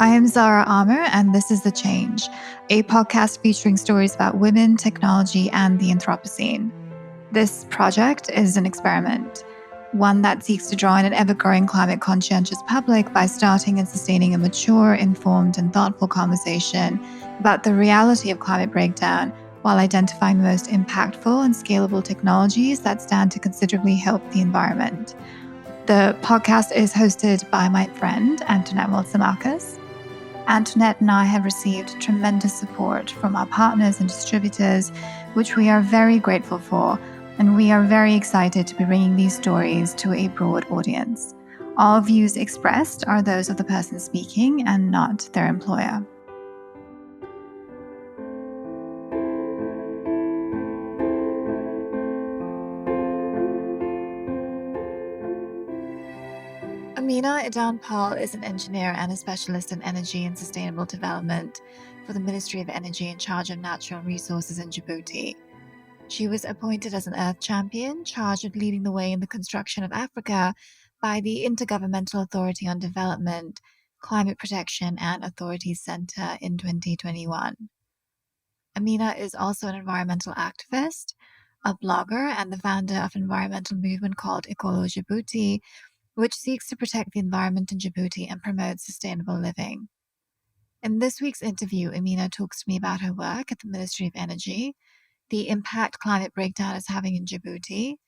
I am Zara Amer, and this is The Change, a podcast featuring stories about women, technology, and the Anthropocene. This project is an experiment, one that seeks to draw in an ever-growing climate-conscientious public by starting and sustaining a mature, informed, and thoughtful conversation about the reality of climate breakdown while identifying the most impactful and scalable technologies that stand to considerably help the environment. The podcast is hosted by my friend, Antoinette Waltzamakis. Antoinette and I have received tremendous support from our partners and distributors, which we are very grateful for, and we are very excited to be bringing these stories to a broad audience. All views expressed are those of the person speaking and not their employer. Amina Idan Paul is an engineer and a specialist in energy and sustainable development for the Ministry of Energy in charge of natural resources in Djibouti. She was appointed as an Earth Champion, charged with leading the way in the construction of Africa by the Intergovernmental Authority on Development, Climate Protection and Authorities Center in 2021. Amina is also an environmental activist, a blogger, and the founder of an environmental movement called Ecolo Djibouti, which seeks to protect the environment in Djibouti and promote sustainable living. In this week's interview, Amina talks to me about her work at the Ministry of Energy, the impact climate breakdown is having in Djibouti,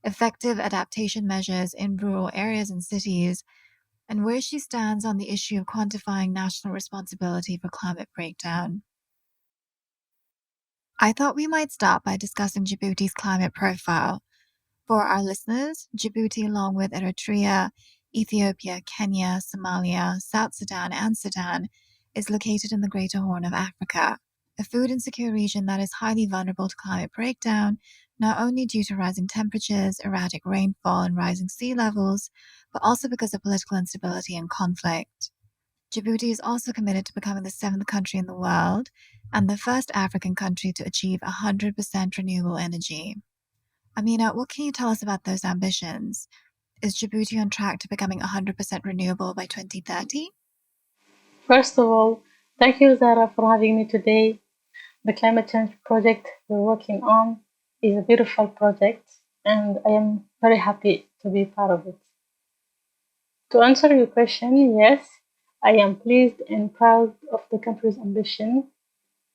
effective adaptation measures in rural areas and cities, and where she stands on the issue of quantifying national responsibility for climate breakdown. I thought we might start by discussing Djibouti's climate profile. For our listeners, Djibouti, along with Eritrea, Ethiopia, Kenya, Somalia, South Sudan, and Sudan, is located in the Greater Horn of Africa, a food insecure region that is highly vulnerable to climate breakdown, not only due to rising temperatures, erratic rainfall, and rising sea levels, but also because of political instability and conflict. Djibouti is also committed to becoming the 7th country in the world and the first African country to achieve 100% renewable energy. Amina, what can you tell us about those ambitions? Is Djibouti on track to becoming 100% renewable by 2030? First of all, thank you, Zara, for having me today. The climate change project we're working on is a beautiful project, and I am very happy to be part of it. To answer your question, yes, I am pleased and proud of the country's ambition.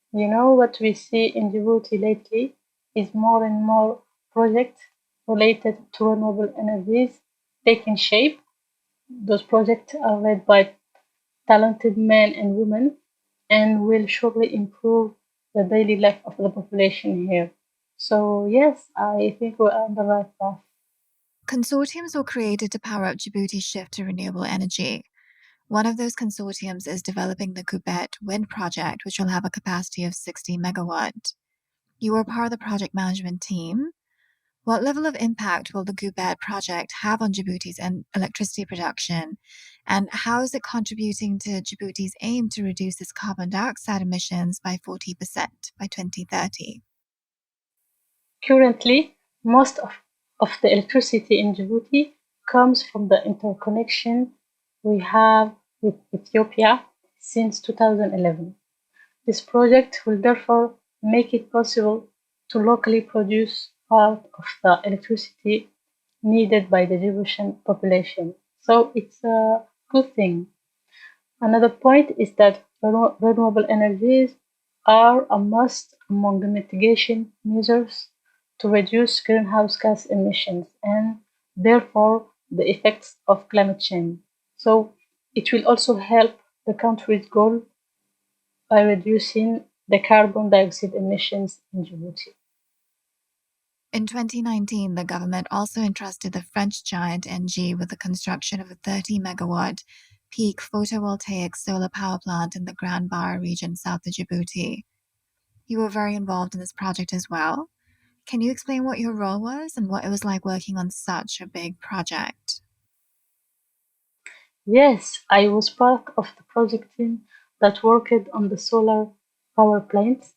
What we see in Djibouti lately is more and more projects related to renewable energies taking shape. Those projects are led by talented men and women and will surely improve the daily life of the population here. So, yes, I think we're on the right path. Consortiums were created to power up Djibouti's shift to renewable energy. One of those consortiums is developing the Kubet wind project, which will have a capacity of 60 megawatt. You are part of the project management team. What level of impact will the Kubet project have on Djibouti's electricity production? And how is it contributing to Djibouti's aim to reduce its carbon dioxide emissions by 40% by 2030? Currently, most of the electricity in Djibouti comes from the interconnection we have with Ethiopia since 2011. This project will therefore make it possible to locally produce part of the electricity needed by the Djiboutian population. So it's a good thing. Another point is that renewable energies are a must among the mitigation measures to reduce greenhouse gas emissions and therefore the effects of climate change. So it will also help the country's goal by reducing the carbon dioxide emissions in Djibouti. In 2019, the government also entrusted the French giant ENGIE with the construction of a 30 megawatt peak photovoltaic solar power plant in the Grand Bar region south of Djibouti. You were very involved in this project as well. Can you explain what your role was and what it was like working on such a big project? Yes, I was part of the project team that worked on the solar power plants.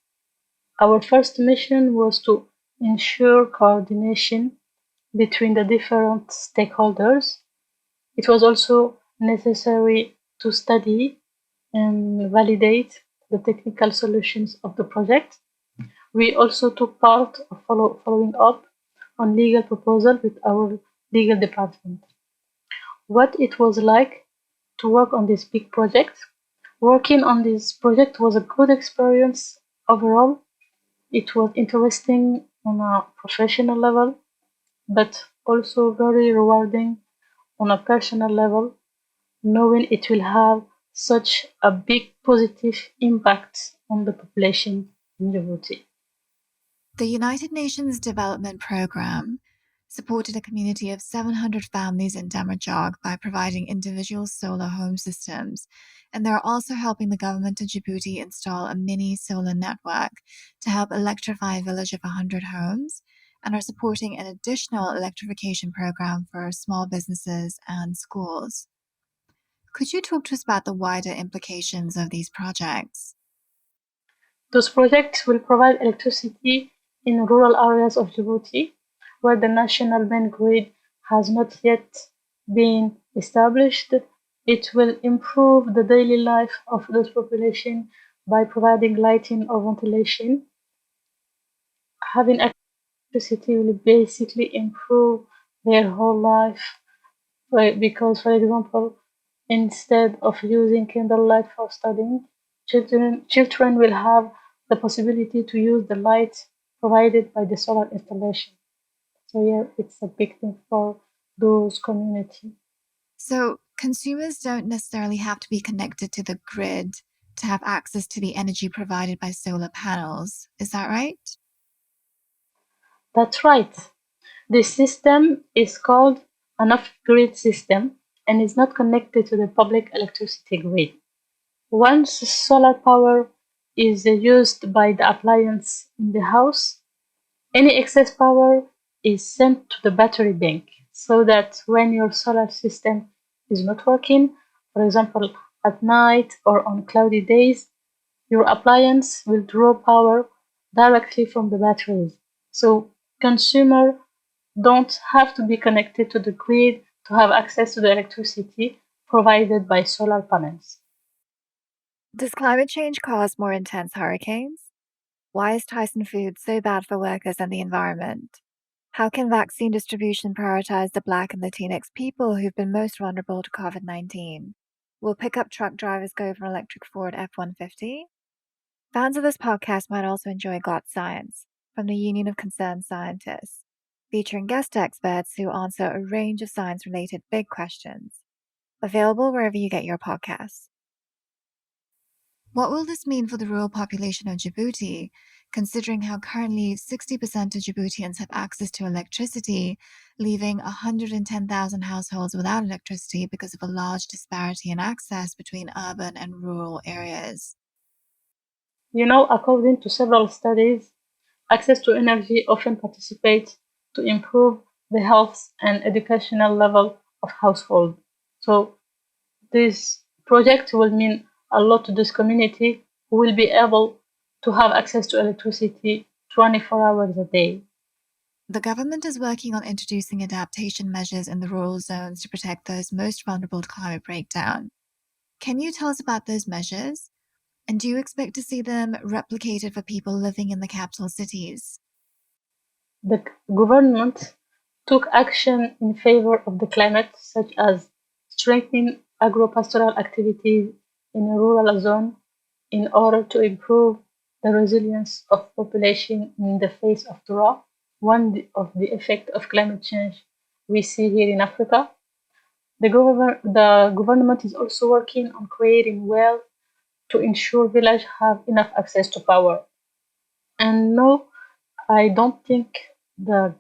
Our first mission was to ensure coordination between the different stakeholders. It was also necessary to study and validate the technical solutions of the project. We also took part of following up on legal proposal with our legal department. What it was like to work on this big project. Working on this project was a good experience overall. It was interesting on a professional level, but also very rewarding on a personal level, knowing it will have such a big positive impact on the population in Djibouti. The United Nations Development Programme supported a community of 700 families in Damerjog by providing individual solar home systems, and they're also helping the government of Djibouti install a mini solar network to help electrify a village of 100 homes, and are supporting an additional electrification program for small businesses and schools. Could you talk to us about the wider implications of these projects? Those projects will provide electricity in rural areas of Djibouti, where the national main grid has not yet been established. It will improve the daily life of those population by providing lighting or ventilation. Having electricity will basically improve their whole life, right? Because, for example, instead of using candlelight for studying, children will have the possibility to use the light provided by the solar installation. So yeah, it's a big thing for those community. So, consumers don't necessarily have to be connected to the grid to have access to the energy provided by solar panels. Is that right? That's right. This system is called an off-grid system and is not connected to the public electricity grid. Once solar power is used by the appliance in the house, any excess power is sent to the battery bank so that when your solar system is not working, for example, at night or on cloudy days, your appliance will draw power directly from the batteries. So consumers don't have to be connected to the grid to have access to the electricity provided by solar panels. Does climate change cause more intense hurricanes? Why is Tyson Foods so bad for workers and the environment? How can vaccine distribution prioritize the Black and Latinx people who've been most vulnerable to COVID 19? Will pickup truck drivers go for an electric Ford F 150? Fans of this podcast might also enjoy Got Science from the Union of Concerned Scientists, featuring guest experts who answer a range of science related big questions. Available wherever you get your podcasts. What will this mean for the rural population of Djibouti, considering how currently 60% of Djiboutians have access to electricity, leaving 110,000 households without electricity because of a large disparity in access between urban and rural areas? According to several studies, access to energy often participates to improve the health and educational level of household. So this project will mean a lot to this community who will be able to have access to electricity 24 hours a day. The government is working on introducing adaptation measures in the rural zones to protect those most vulnerable to climate breakdown. Can you tell us about those measures? And do you expect to see them replicated for people living in the capital cities? The government took action in favor of the climate, such as strengthening agro-pastoral activities in a rural zone in order to improve the resilience of population in the face of drought, one of the effects of climate change we see here in Africa. The government is also working on creating wells to ensure villages have enough access to power. And no, I don't think the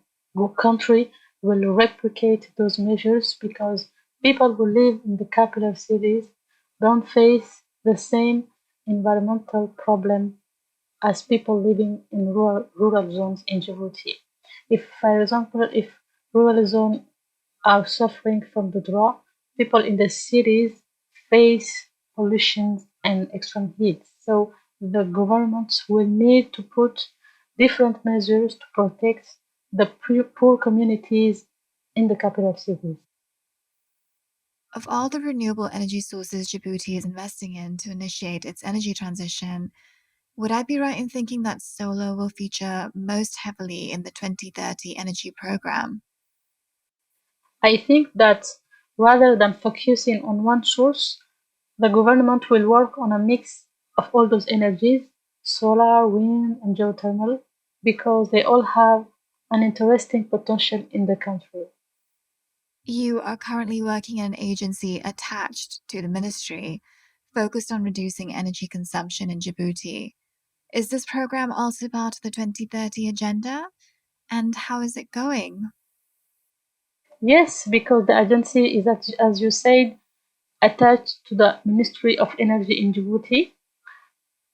country will replicate those measures because people who live in the capital cities don't face the same environmental problem as people living in rural zones in Djibouti. If, for example, if rural zones are suffering from the drought, people in the cities face pollution and extreme heat. So the governments will need to put different measures to protect the poor communities in the capital cities. Of all the renewable energy sources Djibouti is investing in to initiate its energy transition, would I be right in thinking that solar will feature most heavily in the 2030 energy program? I think that rather than focusing on one source, the government will work on a mix of all those energies solar, wind, and geothermal because they all have an interesting potential in the country. You are currently working in an agency attached to the ministry focused on reducing energy consumption in Djibouti. Is this program also part of the 2030 agenda? And how is it going? Yes, because the agency is, as you said, attached to the Ministry of Energy in Djibouti.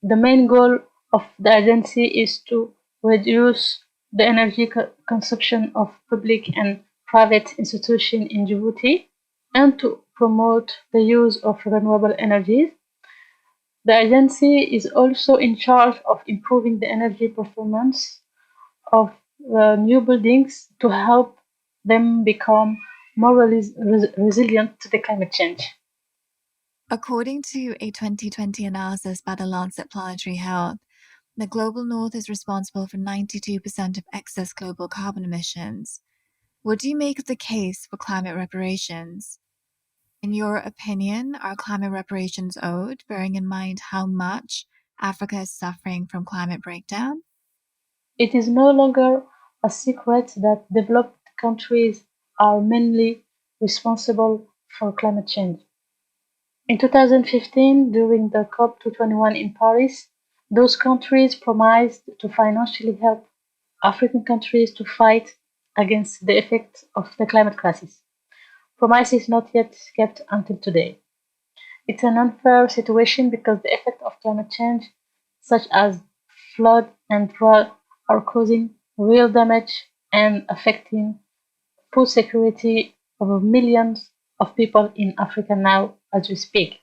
The main goal of the agency is to reduce the energy consumption of public and private institutions in Djibouti and to promote the use of renewable energies. The agency is also in charge of improving the energy performance of new buildings to help them become more resilient to the climate change. According to a 2020 analysis by the Lancet Planetary Health, the global north is responsible for 92% of excess global carbon emissions. What do you make of the case for climate reparations? In your opinion, are climate reparations owed, bearing in mind how much Africa is suffering from climate breakdown? It is no longer a secret that developed countries are mainly responsible for climate change. In 2015, during the COP21 in Paris, those countries promised to financially help African countries to fight against the effects of the climate crisis. Promise is not yet kept until today. It's an unfair situation because the effects of climate change, such as flood and drought, are causing real damage and affecting food security of millions of people in Africa now as we speak.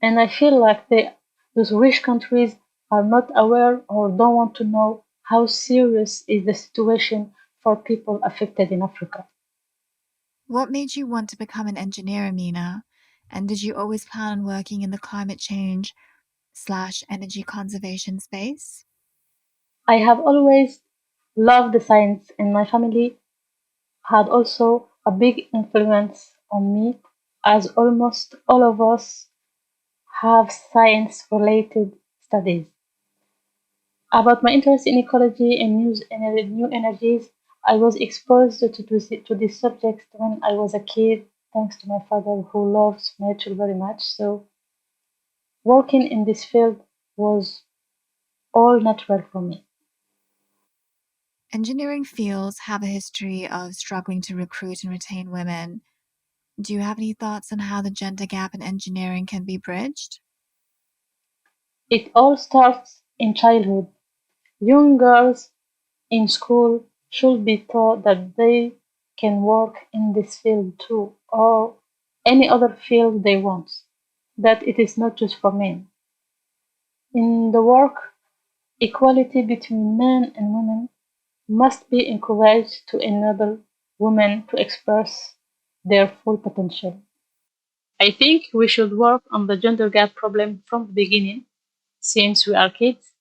And I feel like those rich countries are not aware or don't want to know how serious is the situation for people affected in Africa. What made you want to become an engineer, Amina? And did you always plan on working in the climate change slash energy conservation space? I have always loved the science, and my family had also a big influence on me, as almost all of us have science related studies. About my interest in ecology and new energies, I was exposed to these subjects when I was a kid, thanks to my father who loves nature very much. So, working in this field was all natural for me. Engineering fields have a history of struggling to recruit and retain women. Do you have any thoughts on how the gender gap in engineering can be bridged? It all starts in childhood. Young girls in school should be taught that they can work in this field too, or any other field they want, that it is not just for men. In the work, equality between men and women must be encouraged to enable women to express their full potential. I think we should work on the gender gap problem from the beginning. Since we are kids,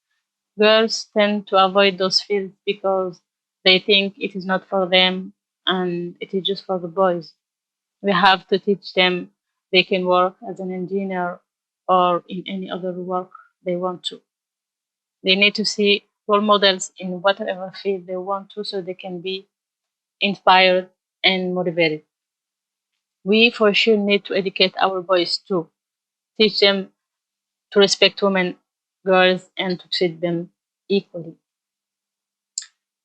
girls tend to avoid those fields because they think it is not for them and it is just for the boys. We have to teach them they can work as an engineer or in any other work they want to. They need to see role models in whatever field they want to so they can be inspired and motivated. We for sure need to educate our boys too, teach them to respect women, girls, and to treat them equally.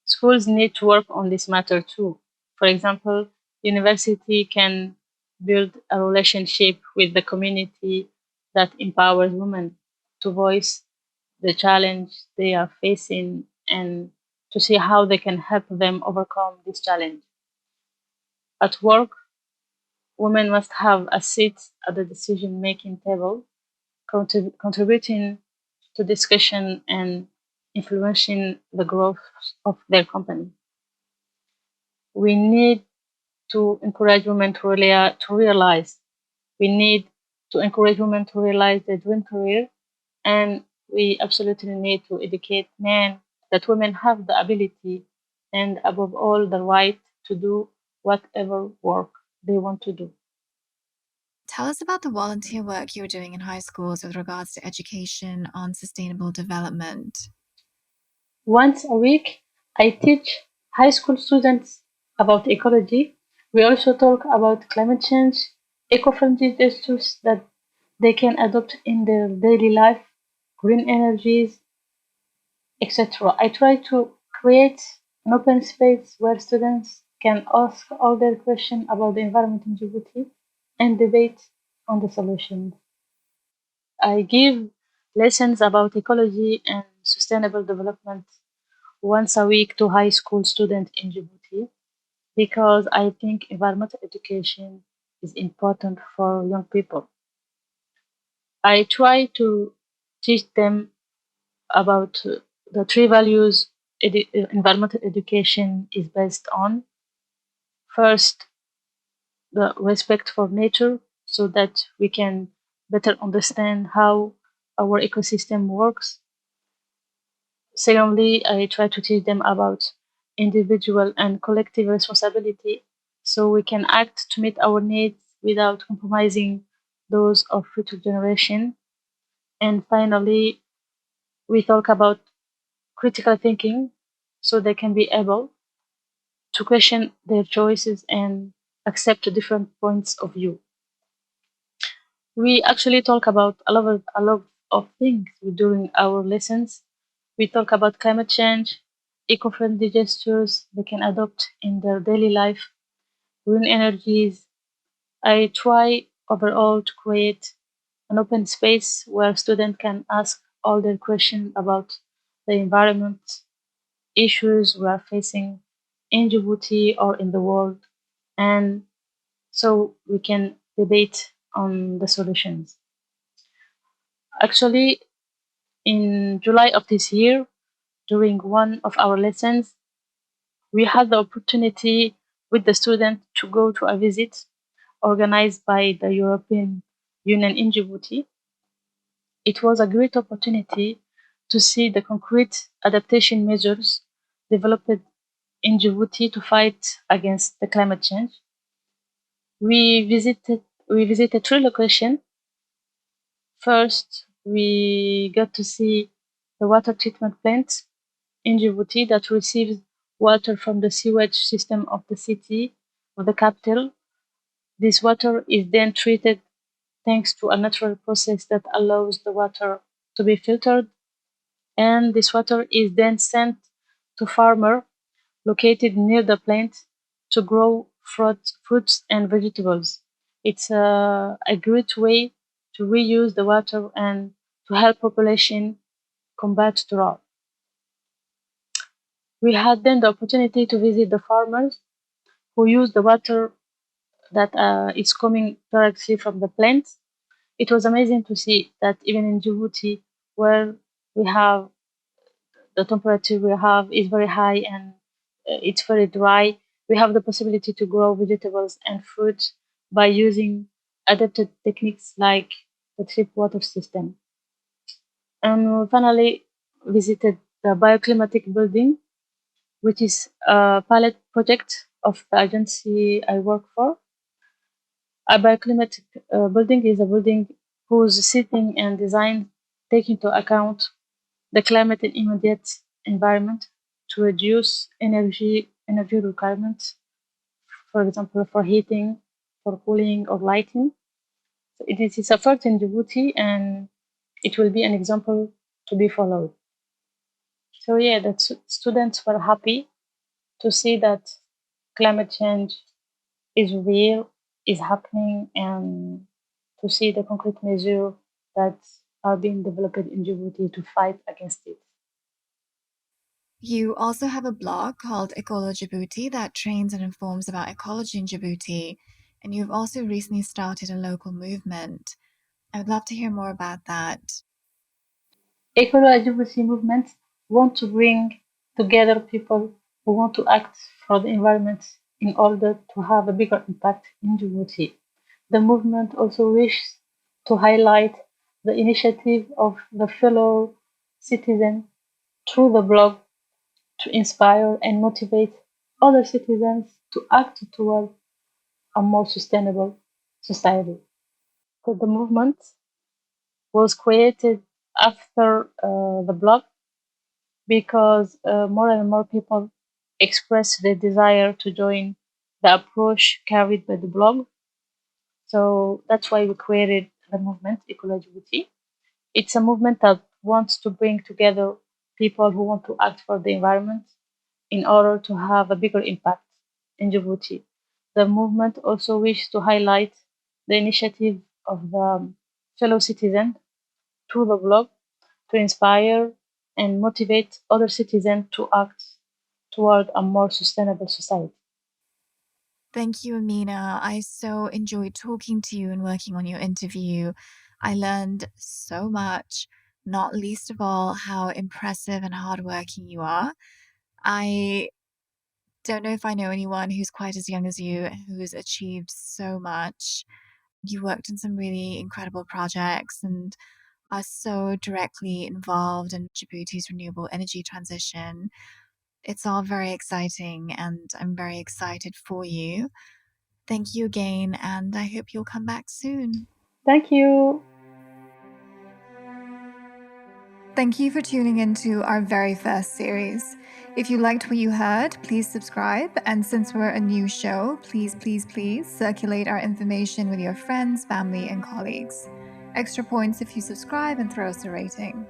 Schools need to work on this matter too. For example, university can build a relationship with the community that empowers women to voice the challenge they are facing and to see how they can help them overcome this challenge. At work, women must have a seat at the decision making table, contributing to discussion and influencing the growth of their company. We need to encourage women to realize We need to encourage women to realize their dream career, and we absolutely need to educate men that women have the ability and, above all, the right to do whatever work they want to do. Tell us about the volunteer work you were doing in high schools with regards to education on sustainable development. Once a week, I teach high school students about ecology. We also talk about climate change, eco-friendly gestures that they can adopt in their daily life, green energies, etc. I try to create an open space where students can ask all their questions about the environment in Djibouti and debate on the solutions. I give lessons about ecology and sustainable development once a week to high school students in Djibouti because I think environmental education is important for young people. I try to teach them about the three values environmental education is based on. First, the respect for nature so that we can better understand how our ecosystem works. Secondly, I try to teach them about individual and collective responsibility so we can act to meet our needs without compromising those of future generation. And finally, we talk about critical thinking so they can be able to question their choices and accept different points of view. We actually talk about a lot of things during our lessons. We talk about climate change, eco-friendly gestures they can adopt in their daily life, green energies. I try overall to create an open space where students can ask all their questions about the environment, issues we are facing in Djibouti or in the world, and so we can debate on the solutions. Actually, in July of this year, during one of our lessons, we had the opportunity with the student to go to a visit organized by the European Union in Djibouti. It was a great opportunity to see the concrete adaptation measures developed in Djibouti to fight against the climate change. We visited three locations. First, we got to see the water treatment plant in Djibouti that receives water from the sewage system of the city of the capital. This water is then treated thanks to a natural process that allows the water to be filtered, and this water is then sent to farmer located near the plant to grow fruits and vegetables. It's a great way to reuse the water and to help population combat drought. We had then the opportunity to visit the farmers who use the water that is coming directly from the plant. It was amazing to see that even in Djibouti, where we have the temperature we have is very high and it's very dry, we have the possibility to grow vegetables and fruit by using adapted techniques like the drip water system. And we finally visited the bioclimatic building, which is a pilot project of the agency I work for. A bioclimatic building is a building whose setting and design take into account the climate and immediate environment to reduce energy requirements, for example, for heating, for cooling or lighting. So it is a first in Djibouti and it will be an example to be followed. So yeah, the students were happy to see that climate change is real, is happening, and to see the concrete measures that are being developed in Djibouti to fight against it. You also have a blog called Ecolo Djibouti that trains and informs about ecology in Djibouti, and you've also recently started a local movement. I would love to hear more about that. Ecolo advocacy movements want to bring together people who want to act for the environment in order to have a bigger impact in Djibouti. The movement also wishes to highlight the initiative of the fellow citizen through the blog to inspire and motivate other citizens to act toward a more sustainable society. So the movement was created after the blog because more and more people express their desire to join the approach carried by the blog. So that's why we created the movement Ecolo Djibouti. It's a movement that wants to bring together people who want to act for the environment in order to have a bigger impact in Djibouti. The movement also wishes to highlight the initiative of the fellow citizen through the blog to inspire and motivate other citizens to act toward a more sustainable society. Thank you, Amina. I so enjoyed talking to you and working on your interview. I learned so much, not least of all how impressive and hardworking you are. I don't know if I know anyone who's quite as young as you who's achieved so much. You worked on some really incredible projects and are so directly involved in Djibouti's renewable energy transition. It's all very exciting, and I'm very excited for you. Thank you again, and I hope you'll come back soon. Thank you. Thank you for tuning into our very first series. If you liked what you heard, please subscribe. And since we're a new show, please circulate our information with your friends, family, and colleagues. Extra points if you subscribe and throw us a rating.